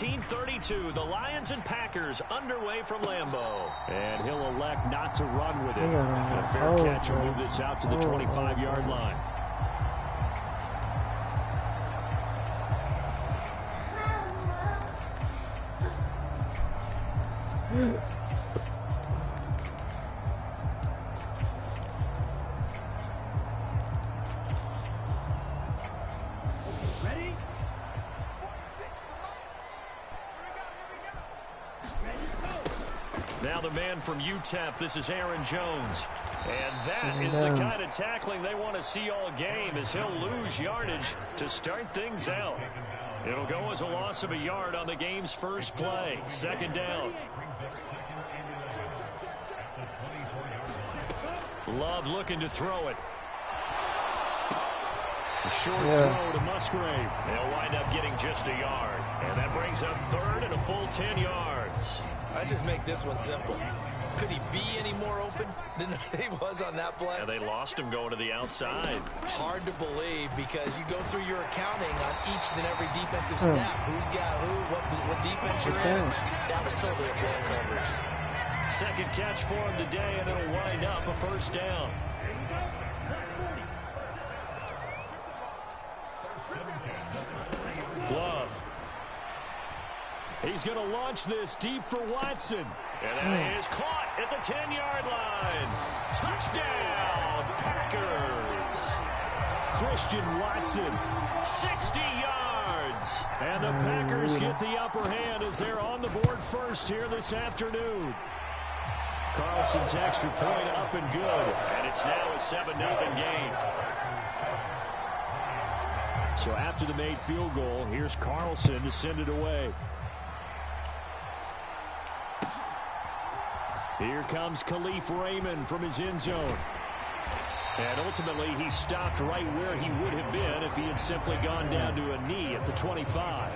19:32. The Lions and Packers underway from Lambeau. And he'll elect not to run with it. A fair catch will move this out to the 25-yard line. Now the man from UTEP, this is Aaron Jones. And that is the kind of tackling they want to see all game, as he'll lose yardage to start things out. It'll go as a loss of a yard on the game's first play. Second down. Love looking to throw it. A short throw to Musgrave. They'll wind up getting just a yard. And that brings up third and a full 10 yards. Let's just make this one simple. Could he be any more open than he was on that play? And they lost him going to the outside. Hard to believe, because you go through your accounting on each and every defensive snap. Who's got who, what defense you're in. That was totally a blown coverage. Second catch for him today, and it'll wind up a first down. Love. He's going to launch this deep for Watson. And that is caught at the 10-yard line. Touchdown, Packers. Christian Watson, 60 yards. And the Packers get the upper hand as they're on the board first here this afternoon. Carlson's extra point up and good. And it's now a 7-0 game. So after the made field goal, here's Carlson to send it away. Here comes Khalif Raymond from his end zone. And ultimately, he stopped right where he would have been if he had simply gone down to a knee at the 25.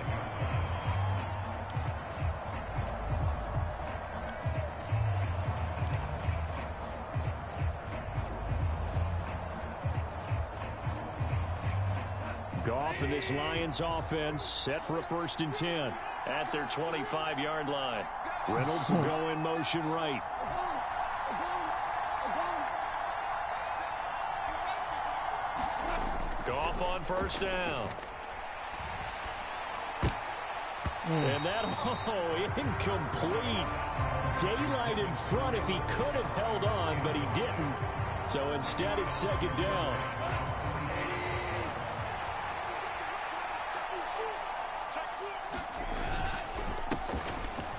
Goff and this Lions offense set for a 1st and 10 at their 25-yard line. Reynolds will go in motion right. Goff on first down. And that, incomplete. Daylight in front if he could have held on, but he didn't. So instead, it's second down.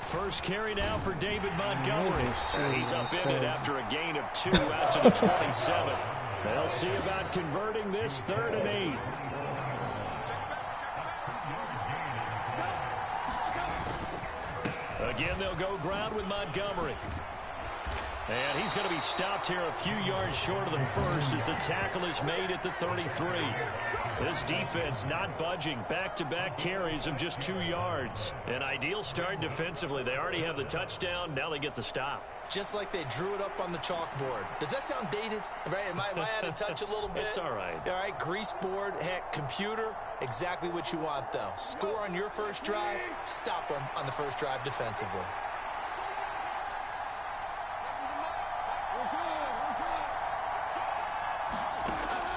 First carry now for David Montgomery. He's upended after a gain of 2 out to the 27. They'll see about converting this 3rd and 8. Again, they'll go ground with Montgomery. And he's going to be stopped here a few yards short of the first as the tackle is made at the 33. This defense not budging. Back-to-back carries of just 2 yards. An ideal start defensively. They already have the touchdown. Now they get the stop. Just like they drew it up on the chalkboard. Does that sound dated? Right? Am I out of touch a little bit? It's all right. All right, grease board, heck, computer, exactly what you want, though. Score on your first drive, stop them on the first drive defensively.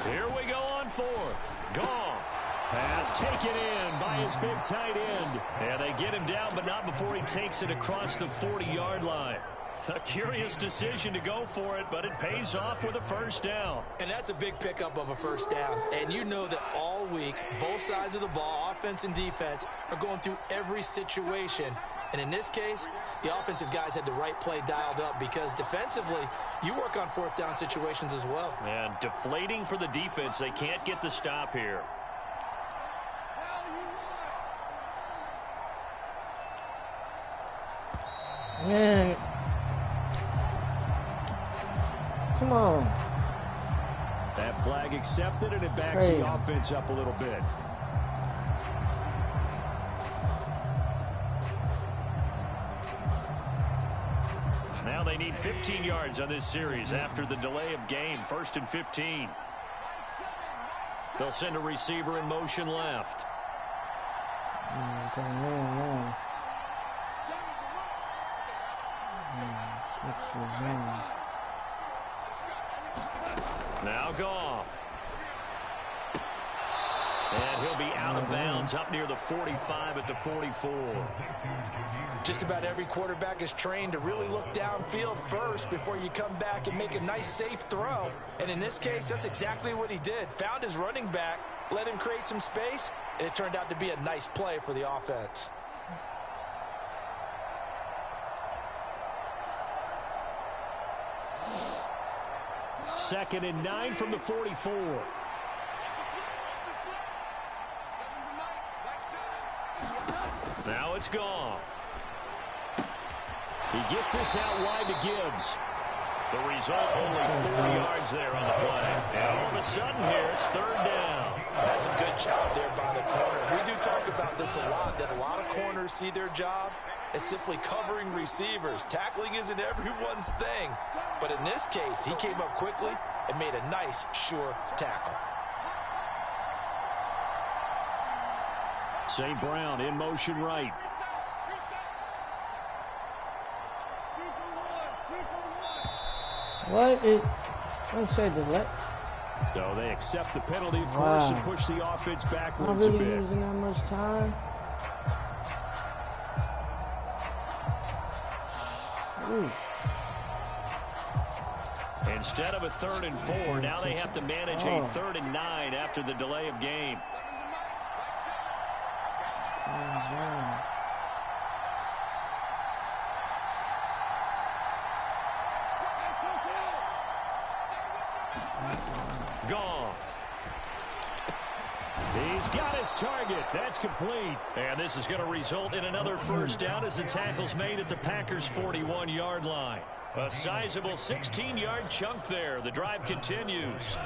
Here we go on 4th. Goff. Pass taken in by his big tight end. And they get him down, but not before he takes it across the 40-yard line. A curious decision to go for it, but it pays off with a first down. And that's a big pickup of a first down. And you know that all week, both sides of the ball, offense and defense, are going through every situation. And in this case, the offensive guys had the right play dialed up, because defensively, you work on 4th down situations as well. And deflating for the defense. They can't get the stop here. Man. Come on. That flag accepted, and it backs the offense up a little bit. Now they need 15 yards on this series after the delay of game. 1st and 15. They'll send a receiver in motion left. Now Goff. And he'll be out of bounds up near the 45 at the 44. Just about every quarterback is trained to really look downfield first before you come back and make a nice, safe throw. And in this case, that's exactly what he did. Found his running back, let him create some space, and it turned out to be a nice play for the offense. Second and 9 from the 44. Now it's Goff. He gets this out wide to Gibbs. The result, only 4 yards there on the play. And all of a sudden here, it's third down. That's a good job there by the corner. We do talk about this a lot, that a lot of corners see their job as simply covering receivers. Tackling isn't everyone's thing. But in this case, he came up quickly and made a nice, sure tackle. St. Brown in motion right. What is... Don't say delay. So they accept the penalty, of course, and push the offense backwards Not really a bit. using that much time. Ooh. Instead of a 3rd and 4, now they have to manage a 3rd and 9 after the delay of game. Goff. He's got his target. That's complete. And this is going to result in another first down as the tackle's made at the Packers' 41-yard line. A sizable 16-yard chunk there. The drive continues.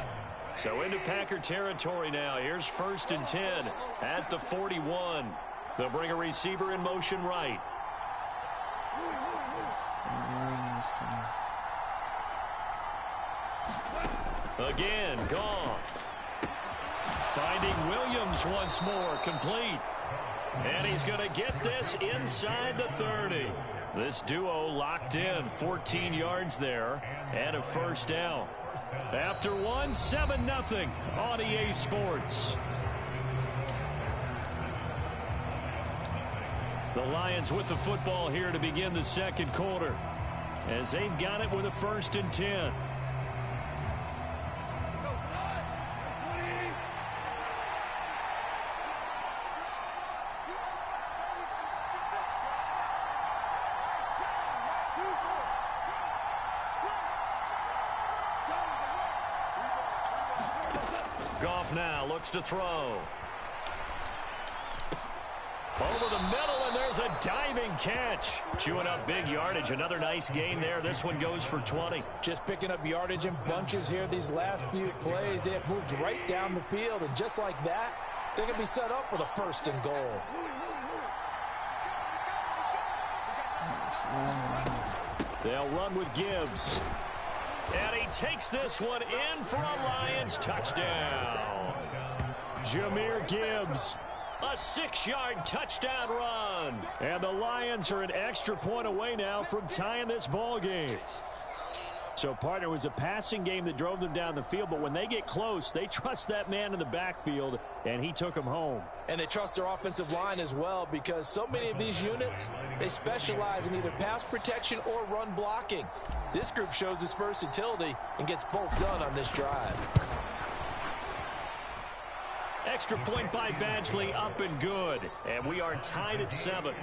So into Packer territory now. Here's 1st and 10 at the 41. They'll bring a receiver in motion right. Again, Goff. Finding Williams once more, complete. And he's going to get this inside the 30. This duo locked in, 14 yards there, and a first down. After one, 7-0 on EA Sports. The Lions with the football here to begin the second quarter, as they've got it with a 1st and 10. Goff now looks to throw. Over the middle, and there's a diving catch. Chewing up big yardage. Another nice gain there. This one goes for 20. Just picking up yardage in bunches here these last few plays. They have moved right down the field, and just like that, they're going to be set up for the 1st and goal. They'll run with Gibbs. And he takes this one in for a Lions touchdown. Jahmyr Gibbs, a 6-yard touchdown run. And the Lions are an extra point away now from tying this ball game. So, partner, it was a passing game that drove them down the field, but when they get close, they trust that man in the backfield, and he took them home. And they trust their offensive line as well, because so many of these units, they specialize in either pass protection or run blocking. This group shows its versatility and gets both done on this drive. Extra point by Badgley, up and good. And we are tied at 7.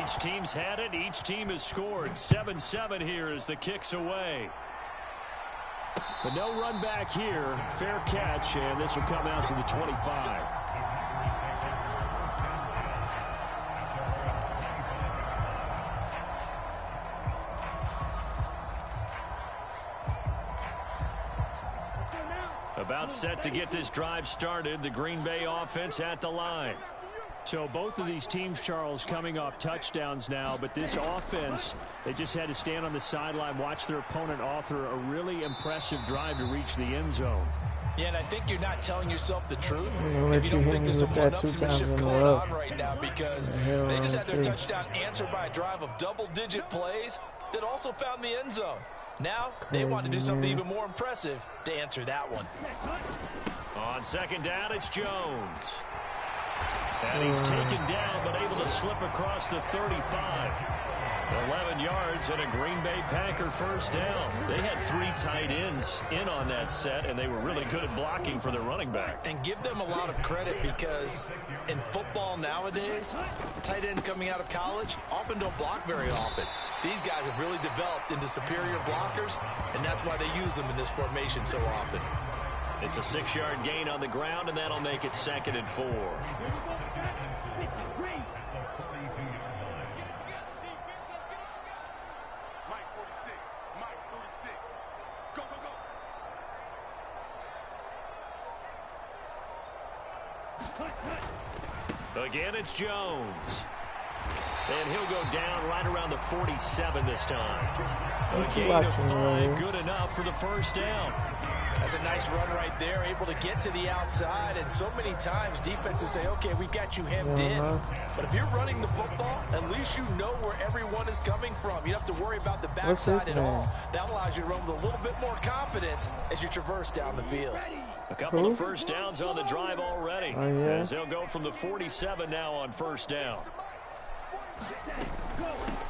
Each team's had it. Each team has scored. 7-7 here as the kick's away. But no run back here. Fair catch, and this will come out to the 25. About set to get this drive started. The Green Bay offense at the line. So both of these teams, Charles, coming off touchdowns now, but this offense, they just had to stand on the sideline, watch their opponent author a really impressive drive to reach the end zone. Yeah, and I think you're not telling yourself the truth if you don't think there's some one-upsmanship going on right now, because they just had their touchdown answered by a drive of double-digit plays that also found the end zone. Now they want to do something even more impressive to answer that one. On second down, it's Jones. And he's taken down, but able to slip across the 35. 11 yards and a Green Bay Packer first down. They had 3 tight ends in on that set, and they were really good at blocking for their running back. And give them a lot of credit, because in football nowadays, tight ends coming out of college often don't block very often. These guys have really developed into superior blockers, and that's why they use them in this formation so often. It's a 6-yard gain on the ground, and that'll make it 2nd and 4. Again, it's Jones. And he'll go down right around the 47 this time. A gain of 5, good enough for the first down. That's a nice run right there, able to get to the outside. And so many times defenses say, okay, we've got you hemmed in. But if you're running the football, at least you know where everyone is coming from. You don't have to worry about the backside at all. That allows you to run with a little bit more confidence as you traverse down the field. A couple of first downs on the drive already. As they'll go from the 47 now on first down.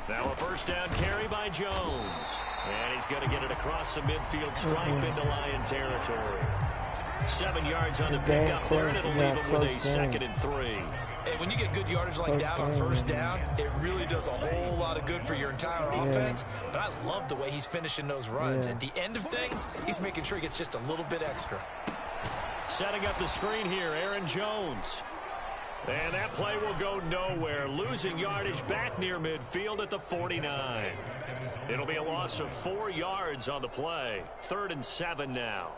Now a first down carry by Jones. And he's going to get it across the midfield stripe into Lion territory. 7 yards on the pickup there, and it'll leave him with a 2nd and 3. Hey, when you get good yardage like that on first down, it really does a whole lot of good for your entire offense. But I love the way he's finishing those runs. At the end of things, he's making sure he gets just a little bit extra. Setting up the screen here, Aaron Jones. And that play will go nowhere. Losing yardage back near midfield at the 49. It'll be a loss of 4 yards on the play. 3rd and 7 now.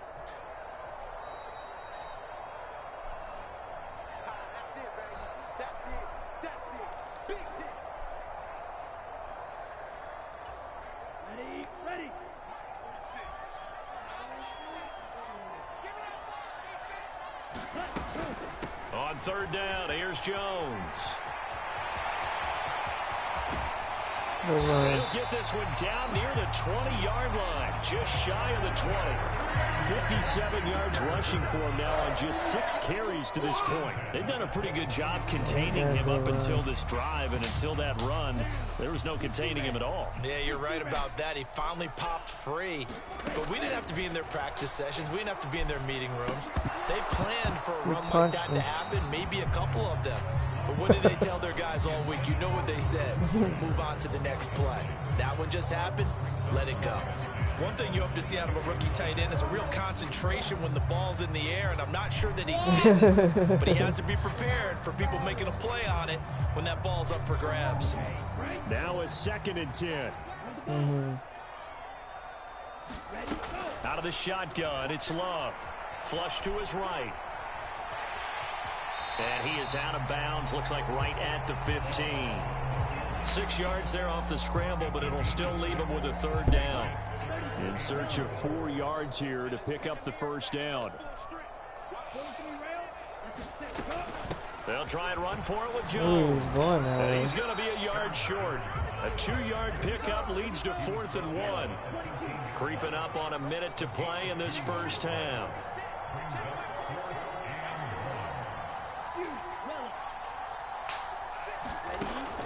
On 3rd down, here's Jones. They'll get this one down near the 20-yard line, just shy of the 20. 57 yards rushing for him now on just 6 carries to this point. They've done a pretty good job containing him up until this drive, and until that run, there was no containing him at all. Yeah, you're right about that. He finally popped free. But we didn't have to be in their practice sessions. We didn't have to be in their meeting rooms. They planned for a run like that to happen, maybe a couple of them. But what did they tell their guys all week? You know what they said. Move on to the next play. That one just happened. Let it go. One thing you hope to see out of a rookie tight end is a real concentration when the ball's in the air, and I'm not sure that he did. But he has to be prepared for people making a play on it when that ball's up for grabs. Now a 2nd and 10. Out of the shotgun, it's Love. Flush to his right. And he is out of bounds, looks like right at the 15. 6 yards there off the scramble, but it'll still leave him with a 3rd down. In search of 4 yards here to pick up the first down. They'll try and run for it with Jones. And he's going to be a yard short. A 2-yard pickup leads to 4th and 1. Creeping up on a minute to play in this first half.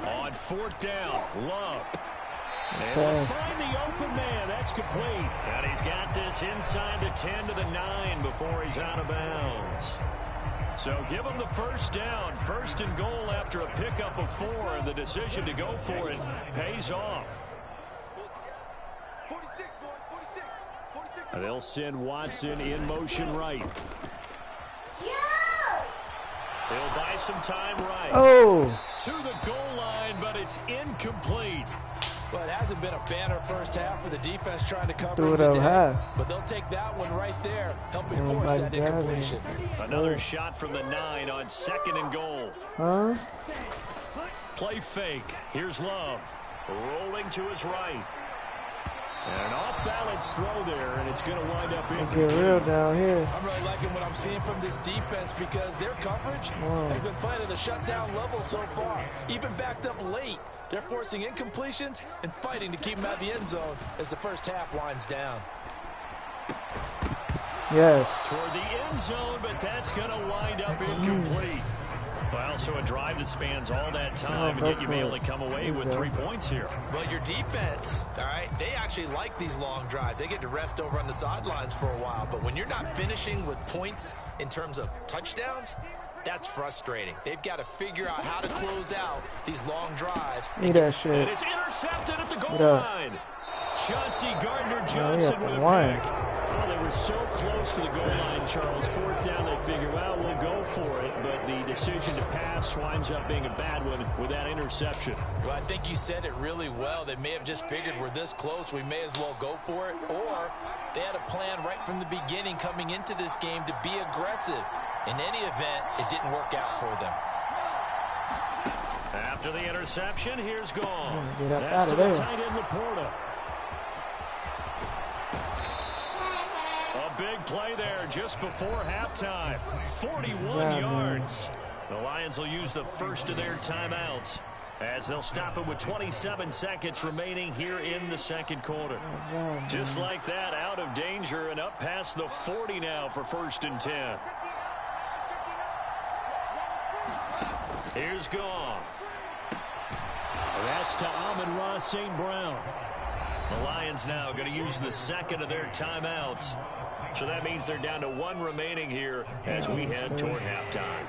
On 4th down, Love. And we'll find the open man. That's complete. And he's got this inside the 10 to the 9 before he's out of bounds. So give him the first down. 1st and goal after a pickup of 4. And the decision to go for it pays off. And they'll send Watson in motion right. They'll buy some time right. To the goal line, but it's incomplete. Well, it hasn't been a banner first half for the defense trying to cover Threw it it up today. high. But they'll take that one right there, helping force that incompletion. Another shot from the 9 on 2nd and goal. Huh? Play fake. Here's Love. Rolling to his right. And an off-balance throw there, and it's going to wind up incomplete. Get real down here. I'm really liking what I'm seeing from this defense because their coverage has been playing at a shutdown level so far. Even backed up late, they're forcing incompletions and fighting to keep them out of the end zone as the first half winds down. Yes. Toward the end zone, but that's going to wind up incomplete. Well, so a drive that spans all that time, and yet you may only come away with 3 points here. But your defense, all right, they actually like these long drives. They get to rest over on the sidelines for a while. But when you're not finishing with points in terms of touchdowns, that's frustrating. They've got to figure out how to close out these long drives. Need that shit. And it's intercepted at the goal line. Chauncey Gardner-Johnson with a pick. Well, they were so close to the goal line, Charles. 4th down, they figure, well, we'll go for it. But the decision to pass winds up being a bad one with that interception. Well, I think you said it really well. They may have just figured we're this close, we may as well go for it. Or they had a plan right from the beginning coming into this game to be aggressive. In any event, it didn't work out for them. After the interception, here's Goff. That's to the tight end, Laporta. A big play there just before halftime. 41 yards. The Lions will use the first of their timeouts as they'll stop it with 27 seconds remaining here in the second quarter. Just like that, out of danger and up past the 40 now for 1st and 10. Here's Goff. That's to Amon-Ra St. Brown. The Lions now going to use the second of their timeouts. So that means they're down to 1 remaining here as we head toward halftime.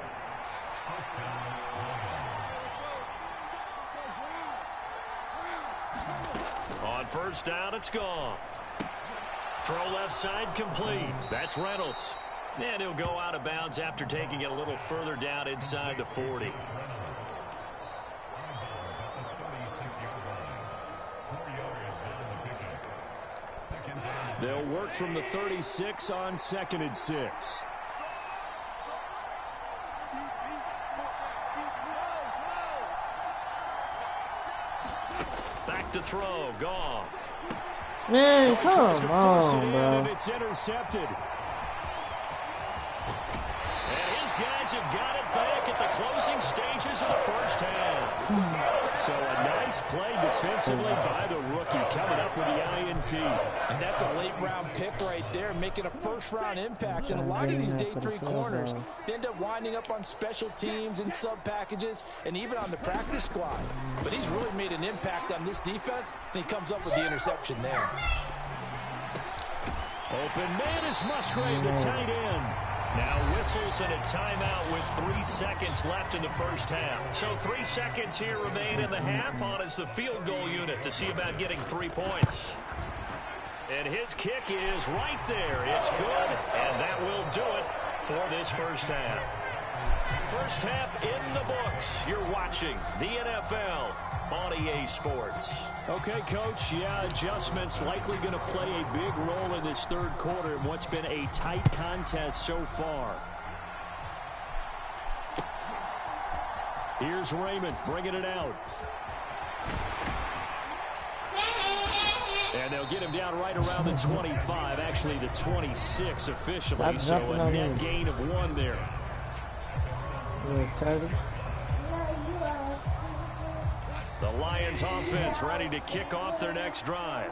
On 1st down, it's Goff. Throw left side complete. That's Reynolds. And he'll go out of bounds after taking it a little further down inside the 40. They'll work from the 36 on 2nd and 6. Back to throw. Goff. Man, come on, bro. And it's intercepted. And his guys have got it back at the closing stages of the first half. So a nice play defensively by the rookie, coming up with the INT. And that's a late-round pick right there, making a first-round impact. And a lot of these day 3 corners end up winding up on special teams and sub-packages and even on the practice squad. But he's really made an impact on this defense, and he comes up with the interception there. Open man is Musgrave, the tight end. Now whistles and a timeout with 3 seconds left in the first half. So 3 seconds here remain in the half. On is the field goal unit to see about getting 3 points. And his kick is right there. It's good, and that will do it for this first half. First half in the books. You're watching the NFL on EA Sports. Okay, Coach, yeah, adjustments likely going to play a big role in this third quarter in what's been a tight contest so far. Here's Raymond bringing it out. And they'll get him down right around the 25, actually the 26 officially, so a net gain of 1 there. The Lions offense ready to kick off their next drive.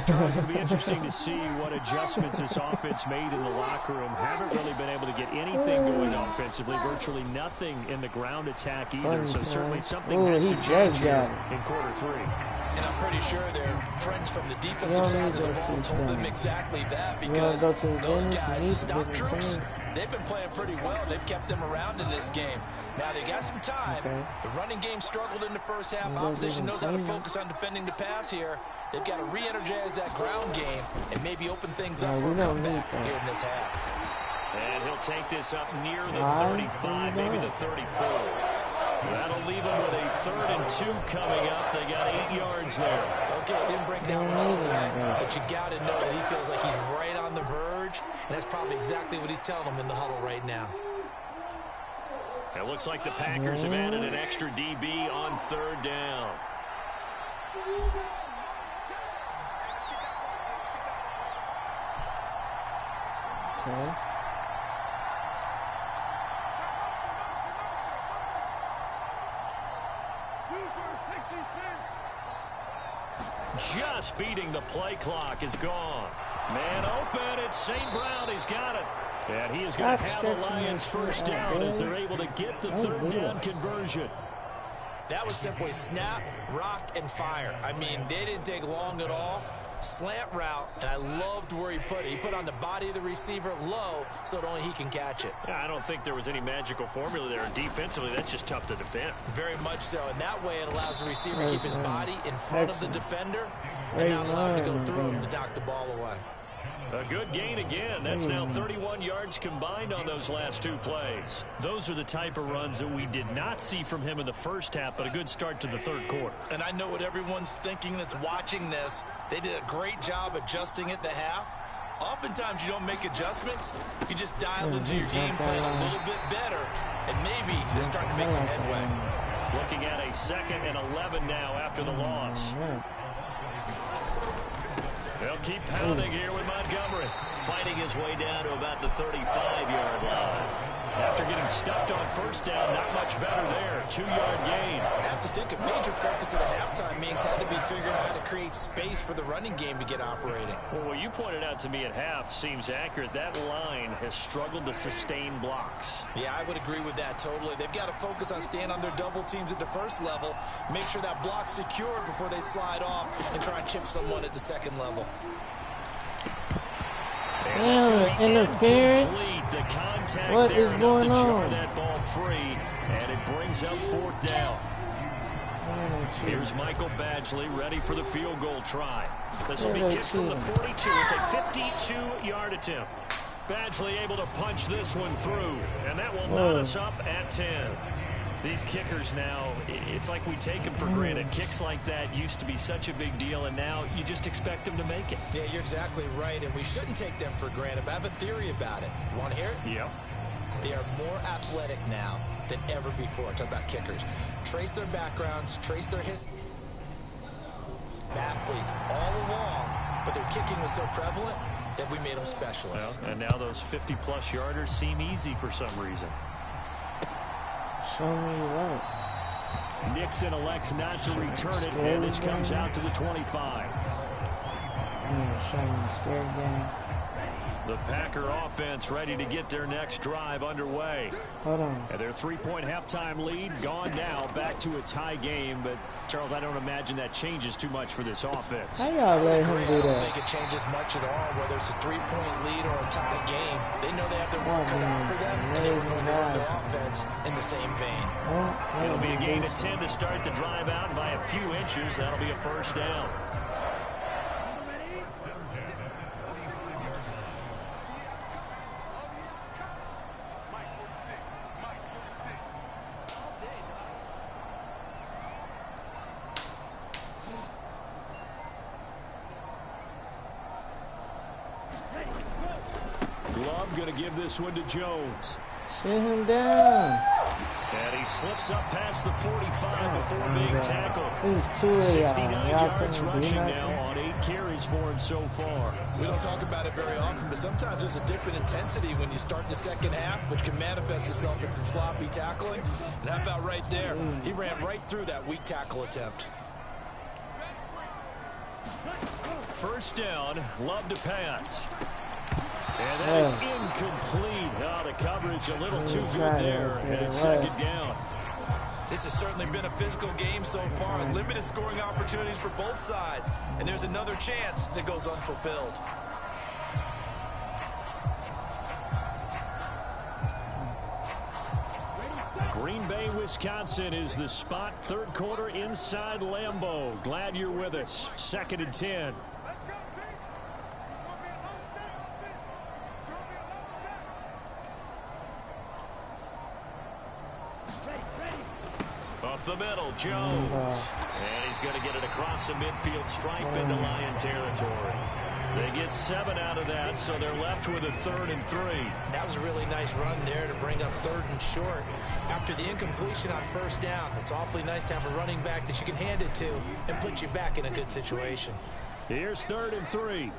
Charles, it'll be interesting to see what adjustments this offense made in the locker room. Haven't really been able to get anything going offensively. Virtually nothing in the ground attack either. So certainly something has to change here in quarter 3. And I'm pretty sure their friends from the defensive side of the ball told them exactly that, because those guys, stock troops, they've been playing pretty well. They've kept them around in this game. Now, they got some time. The running game struggled in the first half. Opposition knows how to focus on defending the pass here. They've got to re-energize that ground game and maybe open things up for a comeback here in this half. And he'll take this up near the 35, maybe the 34. That'll leave them with a 3rd and 2 coming up. They got 8 yards there. Okay, it didn't break down all the way, but you got to know that he feels like he's right on the verge, and that's probably exactly what he's telling them in the huddle right now. It looks like the Packers have added an extra DB on 3rd down. Okay. Just beating the play clock is gone. Man open, it's St. Brown. He's got it. And he is going to have the Lions first down as they're able to get the 3rd down conversion. That was simply snap, rock, and fire. I mean, they didn't take long at all. Slant route, and I loved where he put it. He put on the body of the receiver low so that only he can catch it. Yeah, I don't think there was any magical formula there. Defensively, that's just tough to defend. Very much so. And that way it allows the receiver to keep his body in front of the defender and not allow him to go through him to knock the ball away. A good gain again. That's now 31 yards combined on those last 2 plays. Those are the type of runs that we did not see from him in the first half, but a good start to the 3rd quarter. And I know what everyone's thinking that's watching this. They did a great job adjusting at the half. Oftentimes you don't make adjustments. You just dial into your game plan a little bit better, and maybe they're starting to make some headway. Looking at a 2nd and 11 now after the loss. They'll keep pounding here with Montgomery. Fighting his way down to about the 35-yard line. After getting stuffed on 1st down, not much better there. 2-yard gain. I have to think a major focus at the halftime meetings had to be figuring out how to create space for the running game to get operating. Well, what you pointed out to me at half seems accurate. That line has struggled to sustain blocks. Yeah, I would agree with that totally. They've got to focus on staying on their double teams at the 1st level, make sure that block's secured before they slide off and try and chip someone at the 2nd level. Interference. The contact What there is going to jar on? that ball free, and it brings up 4th down. Here's Michael Badgley ready for the field goal try. This will be kicked from the 42. It's a 52-yard attempt. Badgley able to punch this one through, and that will knot us up at 10. These kickers now, it's like we take them for granted. Kicks like that used to be such a big deal, and now you just expect them to make it. Yeah, you're exactly right, and we shouldn't take them for granted, but I have a theory about it. You want to hear it? Yep. They are more athletic now than ever before. Talk about kickers. Trace their backgrounds, trace their history. Athletes all along, but their kicking was so prevalent that we made them specialists. Well, and now those 50-plus yarders seem easy for some reason. Show me what. Nixon elects not to return it, and this comes out to the 25. Show me the scared game. The Packer offense ready to get their next drive underway. Hold on. And their 3-point halftime lead gone now, back to a tie game. But, Charles, I don't imagine that changes too much for this offense. How y'all let him do I don't that? think it changes much at all, whether it's a 3-point lead or a tie game. They know they have their work cut out for them, and they're going to run their offense in the same vein. It'll be a gain of 10 to start the drive out, and by a few inches, that'll be a 1st down. Love going to give this one to Jones. Sit him down. And he slips up past the 45 before being tackled. He's 2 of 69 y'all. yards Y'all rushing couldn't do now nothing. on 8 carries for him so far. We don't talk about it very often, but sometimes there's a dip in intensity when you start the 2nd half, which can manifest itself in some sloppy tackling. And how about right there? He ran right through that weak tackle attempt. 1st down, Love to pass. And that is incomplete. Oh, the coverage a little too good there. And it's 2nd down. This has certainly been a physical game so far. Limited scoring opportunities for both sides. And there's another chance that goes unfulfilled. Green Bay, Wisconsin is the spot. 3rd quarter inside Lambeau. Glad you're with us. 2nd and 10. the middle, Jones. And he's going to get it across the midfield stripe into Lion territory. They get 7 out of that, so they're left with a 3rd and 3. That was a really nice run there to bring up 3rd and short. After the incompletion on 1st down, it's awfully nice to have a running back that you can hand it to and put you back in a good situation. Here's 3rd and 3.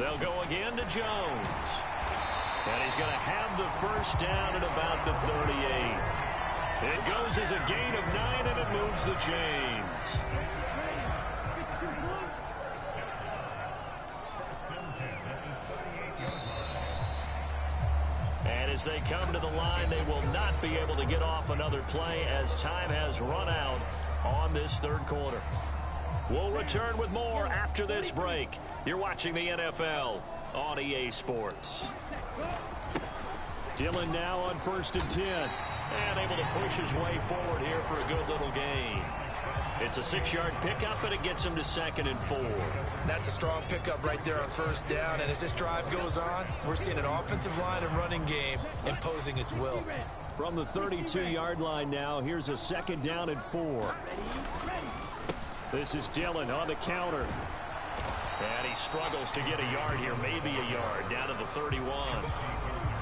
They'll go again to Jones. And he's going to have the 1st down at about the 38. It goes as a gain of 9, and it moves the chains. And as they come to the line, they will not be able to get off another play as time has run out on this 3rd quarter. We'll return with more after this break. You're watching the NFL on EA Sports. Dillon now on 1st and 10. And able to push his way forward here for a good little gain. It's a 6-yard pickup, and it gets him to 2nd and 4. That's a strong pickup right there on 1st down. And as this drive goes on, we're seeing an offensive line and running game imposing its will. From the 32-yard line now, here's a 2nd down and 4. This is Dillon on the counter. And he struggles to get a yard here, maybe a yard, down to the 31.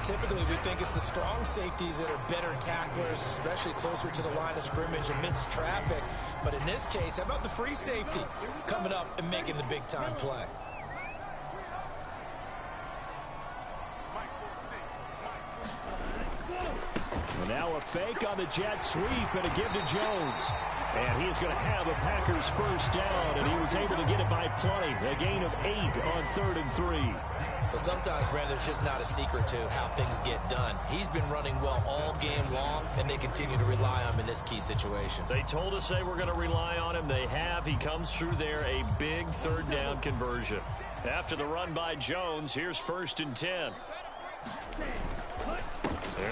Typically, we think it's the strong safeties that are better tacklers, especially closer to the line of scrimmage amidst traffic. But in this case, how about the free safety coming up and making the big-time play? And now a fake on the jet sweep and a give to Jones. And he is going to have a Packers 1st down, and he was able to get it by plenty. A gain of 8 on 3rd and 3. Well, sometimes, Brandon, there's just not a secret to how things get done. He's been running well all game long, and they continue to rely on him in this key situation. They told us they were going to rely on him. They have. He comes through there, a big 3rd down conversion. After the run by Jones, here's 1st and 10.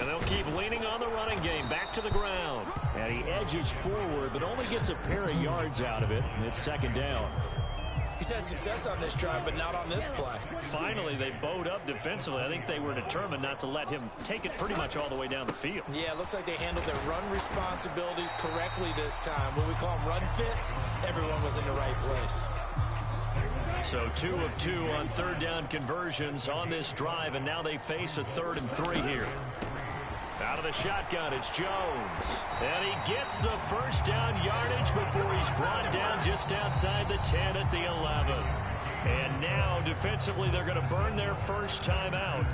And they'll keep leaning on the running game. Back to the ground. And he edges forward, but only gets a pair of yards out of it. And it's 2nd down. He's had success on this drive, but not on this play. Finally, they bowed up defensively. I think they were determined not to let him take it pretty much all the way down the field. Yeah, it looks like they handled their run responsibilities correctly this time. What we call them run fits, everyone was in the right place. So 2 of 2 on 3rd down conversions on this drive, and now they face a 3rd and 3 here. Out of the shotgun, it's Jones. And he gets the 1st down yardage before he's brought down just outside the 10 at the 11. And now, defensively, they're going to burn their 1st time out.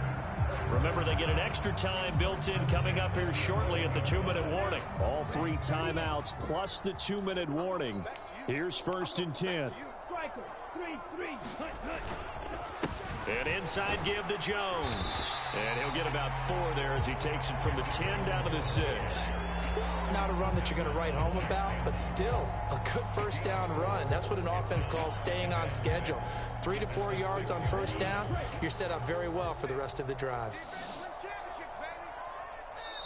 Remember, they get an extra time built in coming up here shortly at the 2-minute warning. All 3 timeouts plus the 2-minute warning. Here's 1st and 10. An inside give to Jones. And he'll get about 4 there as he takes it from the 10 down to the 6. Not a run that you're going to write home about, but still a good 1st down run. That's what an offense calls staying on schedule. 3 to 4 yards on 1st down, you're set up very well for the rest of the drive.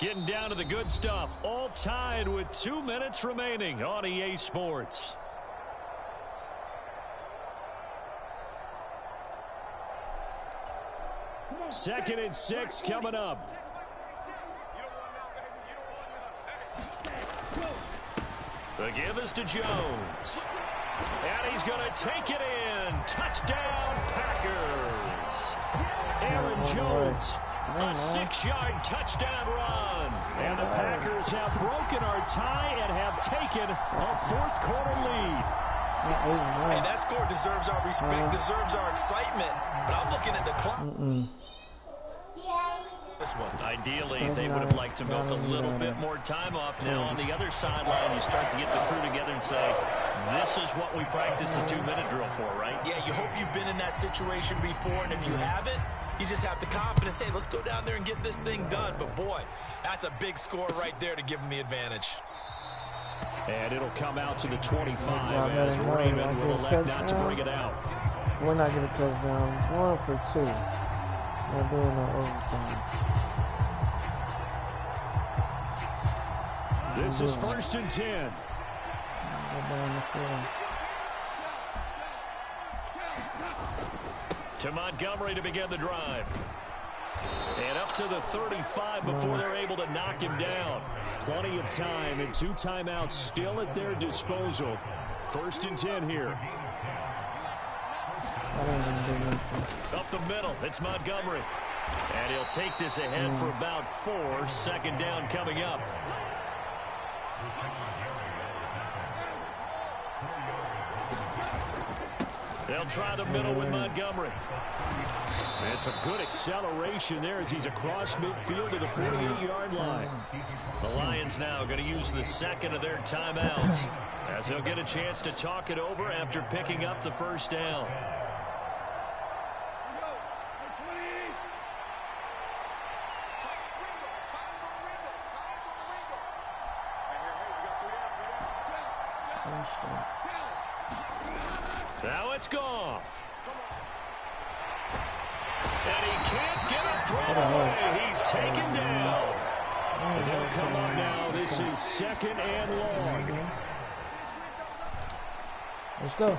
Getting down to the good stuff. All tied with 2 minutes remaining on EA Sports. Second and 6 coming up. The give is to Jones. And he's going to take it in. Touchdown, Packers. Aaron Jones, a 6-yard touchdown run. And the Packers have broken our tie and have taken a 4th quarter lead. Hey, that score deserves our respect, deserves our excitement. But I'm looking at the clock. This one. Ideally, they would have liked to milk a little bit more time off. Now on the other sideline, you start to get the crew together and say, this is what we practiced a 2-minute drill for, right? Yeah, you hope you've been in that situation before, and if you haven't, you just have the confidence, hey, let's go down there and get this thing done. But boy, that's a big score right there to give them the advantage. And it'll come out to the 25 as Raymond will elect not to bring it out. We're not going to touchdown. 1 for 2. Not doing no overtime. This is 1st and 10. Go down the field. To Montgomery to begin the drive. And up to the 35 before they're able to knock him down. Plenty of time and 2 timeouts still at their disposal. 1st and 10 here. Up the middle, it's Montgomery. And he'll take this ahead for about 4. 2nd down coming up. They'll try the middle with Montgomery. And it's a good acceleration there as he's across midfield to the 48-yard line. The Lions now going to use the 2nd of their timeouts as they'll get a chance to talk it over after picking up the 1st down. Now it's Goff. And he can't get a throw away. He's taken down. And they'll come up now. This is 2nd and long. Let's go.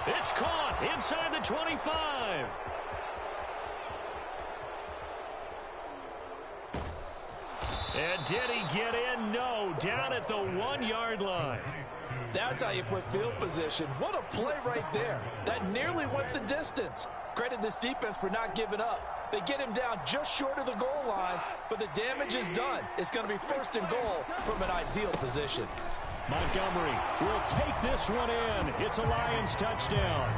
It's caught inside the 25. And did he get in? No, down at the 1-yard line. That's how you put field position. What a play right there. That nearly went the distance. Credit this defense for not giving up. They get him down just short of the goal line, but the damage is done. It's going to be 1st and goal from an ideal position. Montgomery will take this one in. It's a Lions touchdown.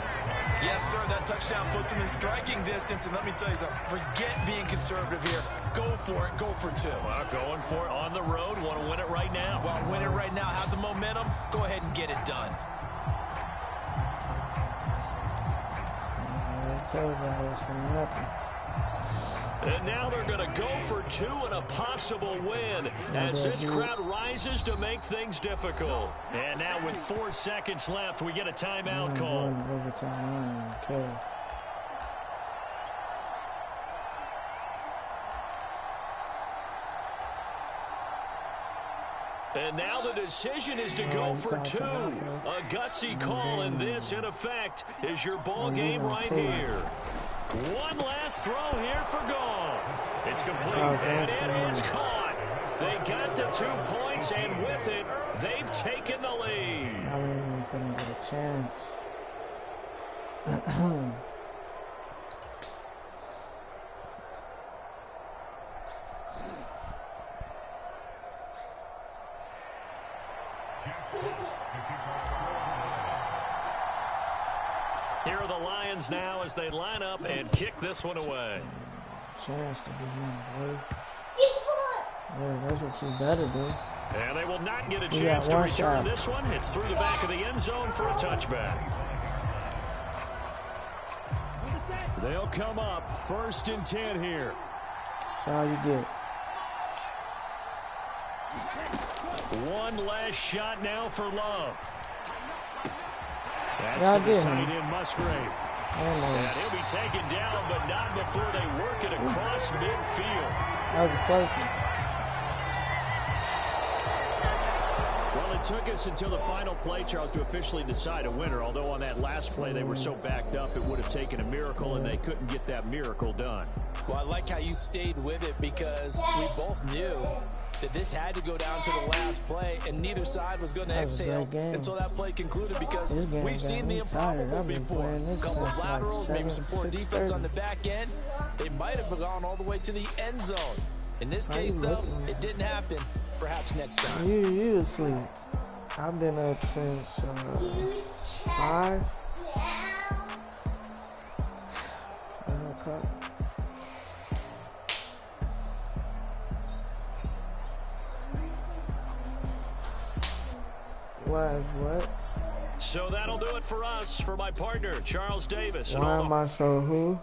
Yes, sir. That touchdown puts him in striking distance. And let me tell you something. Forget being conservative here. Go for it. Go for 2. Well, going for it on the road. Want to win it right now. Well, win it right now. Have the momentum. Go ahead and get it done. And now they're going to go for 2 and a possible win as this crowd rises to make things difficult. And now with 4 seconds left, we get a timeout call. And now the decision is to go for 2. A gutsy call, and this, in effect, is your ball game right here. One last throw here for Goff. It's complete, and it is caught. They got the 2 points, and with it, they've taken the lead. I don't even get a chance. Here are the Lions now as they line up and kick this one away. Chance to be in, boy. Yeah, that's what you better do. And they will not get a chance to return this one. It's through the back of the end zone for a touchback. They'll come up 1st and 10 here. That's all you get. One last shot now for Love. That's to the tight end, Musgrave. And he'll be taken down, but not before they work it across midfield. That was a close one. Well, it took us until the final play, Charles, to officially decide a winner. Although on that last play they were so backed up, it would have taken a miracle, and they couldn't get that miracle done. Well, I like how you stayed with it because we both knew that this had to go down to the last play, and neither side was going to exhale until that play concluded because we've seen the improbable before. A couple of laterals, maybe some poor defense on the back end. They might have gone all the way to the end zone. In this case, though, it didn't happen. Perhaps next time. You asleep. I've been up since 5. What? So that'll do it for us. For my partner, Charles Davis. Why am I so who?